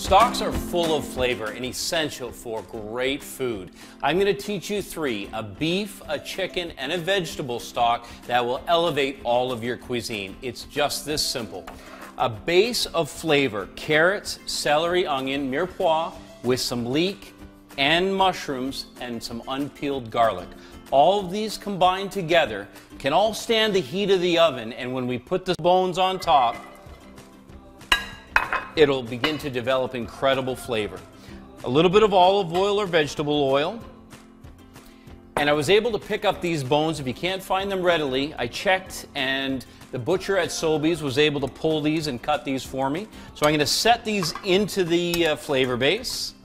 Stocks are full of flavor and essential for great food. I'm going to teach you three: a beef, a chicken, and a vegetable stock that will elevate all of your cuisine. It's just this simple. A base of flavor: carrots, celery, onion, mirepoix, with some leek and mushrooms and some unpeeled garlic. All of these combined together can all stand the heat of the oven, and when we put the bones on top, it'll begin to develop incredible flavor. A little bit of olive oil or vegetable oil. And I was able to pick up these bones. If you can't find them readily, I checked, and the butcher at Sobeys was able to pull these and cut these for me. So I'm going to set these into the flavor base,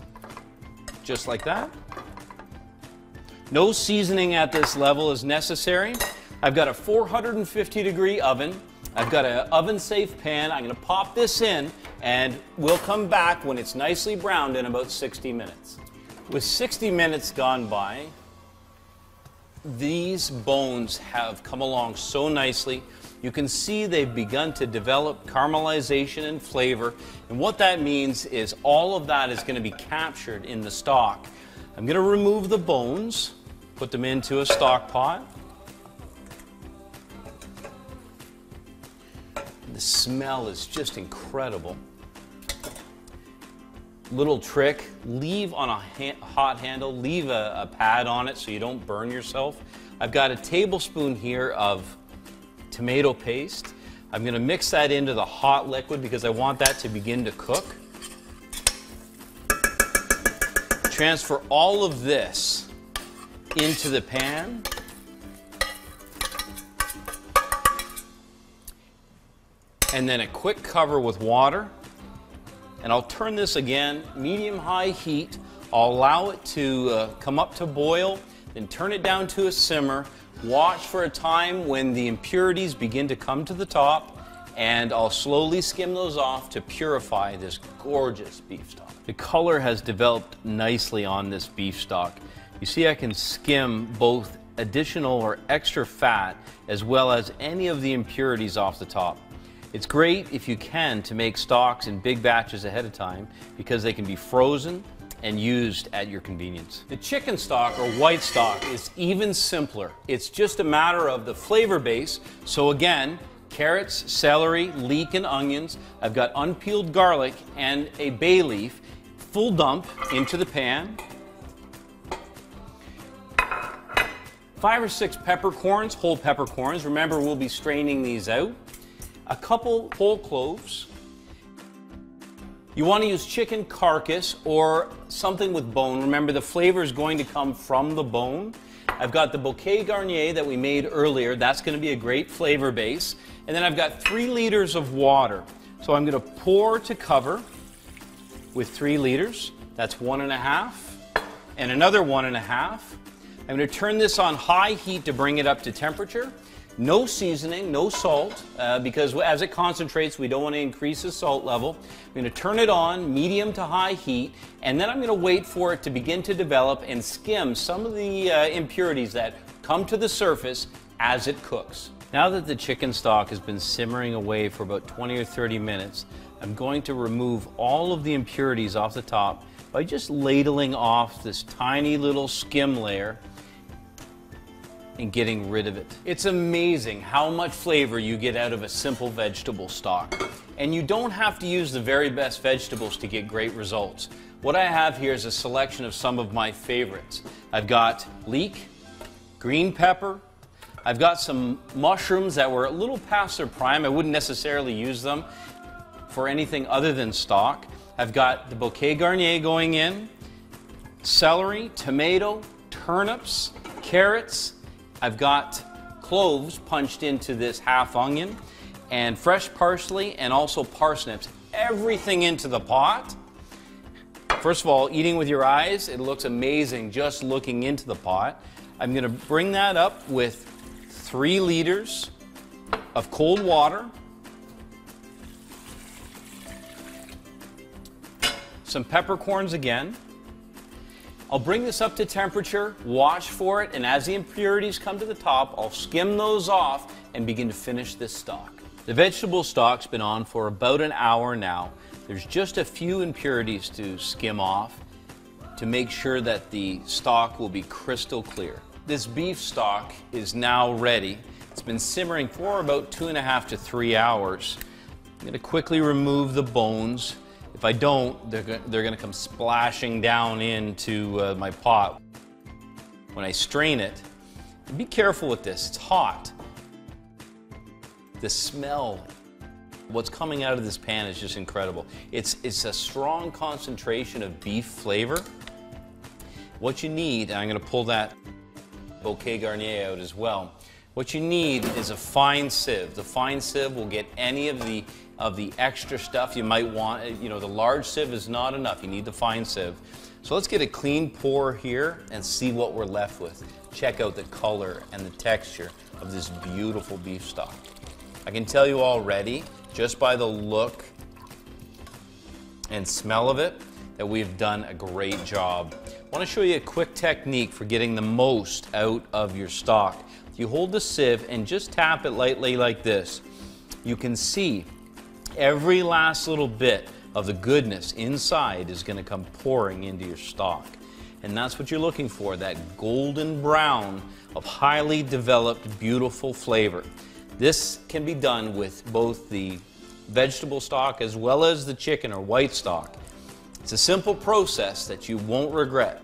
just like that. No seasoning at this level is necessary. I've got a 450-degree oven. I've got an oven-safe pan. I'm going to pop this in, and we'll come back when it's nicely browned in about 60 minutes. With 60 minutes gone by, these bones have come along so nicely. You can see they've begun to develop caramelization and flavor, and what that means is all of that is going to be captured in the stock. I'm going to remove the bones, put them into a stock pot. The smell is just incredible. Little trick: leave on a hot handle, leave a pad on it so you don't burn yourself. I've got a tablespoon here of tomato paste. I'm going to mix that into the hot liquid because I want that to begin to cook. Transfer all of this into the pan. And then a quick cover with water. And I'll turn this again, medium-high heat. I'll allow it to come up to boil, then turn it down to a simmer. Watch for a time when the impurities begin to come to the top, and I'll slowly skim those off to purify this gorgeous beef stock. The color has developed nicely on this beef stock. You see, I can skim both additional or extra fat as well as any of the impurities off the top. It's great if you can to make stocks in big batches ahead of time because they can be frozen and used at your convenience. The chicken stock or white stock is even simpler. It's just a matter of the flavor base. So again, carrots, celery, leek, and onions. I've got unpeeled garlic and a bay leaf. Full dump into the pan. 5 or 6 peppercorns, whole peppercorns. Remember, we'll be straining these out. A couple whole cloves. You want to use chicken carcass or something with bone. Remember, the flavor is going to come from the bone. I've got the Bouquet Garni that we made earlier. That's going to be a great flavor base. And then I've got 3 liters of water. So I'm going to pour to cover with 3 liters. That's 1.5. And another 1.5. I'm going to turn this on high heat to bring it up to temperature. No seasoning, no salt, because as it concentrates, we don't want to increase the salt level. I'm going to turn it on medium to high heat, and then I'm going to wait for it to begin to develop and skim some of the impurities that come to the surface as it cooks. Now that the chicken stock has been simmering away for about 20 or 30 minutes, I'm going to remove all of the impurities off the top by just ladling off this tiny little skim layer and getting rid of it. It's amazing how much flavor you get out of a simple vegetable stock. And you don't have to use the very best vegetables to get great results. What I have here is a selection of some of my favorites. I've got leek, green pepper, I've got some mushrooms that were a little past their prime. I wouldn't necessarily use them for anything other than stock. I've got the Bouquet Garni going in, celery, tomato, turnips, carrots. I've got cloves punched into this half onion, and fresh parsley, and also parsnips. Everything into the pot. First of all, eating with your eyes, it looks amazing just looking into the pot. I'm going to bring that up with 3 liters of cold water, some peppercorns again. I'll bring this up to temperature, watch for it, and as the impurities come to the top, I'll skim those off and begin to finish this stock. The vegetable stock's been on for about an hour now. There's just a few impurities to skim off to make sure that the stock will be crystal clear. This beef stock is now ready. It's been simmering for about 2.5 to 3 hours. I'm going to quickly remove the bones. If I don't, they're going to come splashing down into my pot. When I strain it, be careful with this, it's hot. The smell, what's coming out of this pan is just incredible. It's a strong concentration of beef flavor. What you need, and I'm going to pull that Bouquet Garni out as well. What you need is a fine sieve. The fine sieve will get any of the extra stuff you might want. You know, the large sieve is not enough. You need the fine sieve. So let's get a clean pour here and see what we're left with. Check out the color and the texture of this beautiful beef stock. I can tell you already, just by the look and smell of it, that we've done a great job. I want to show you a quick technique for getting the most out of your stock. If you hold the sieve and just tap it lightly like this, you can see every last little bit of the goodness inside is going to come pouring into your stock. And that's what you're looking for, that golden brown of highly developed, beautiful flavor. This can be done with both the vegetable stock as well as the chicken or white stock. It's a simple process that you won't regret.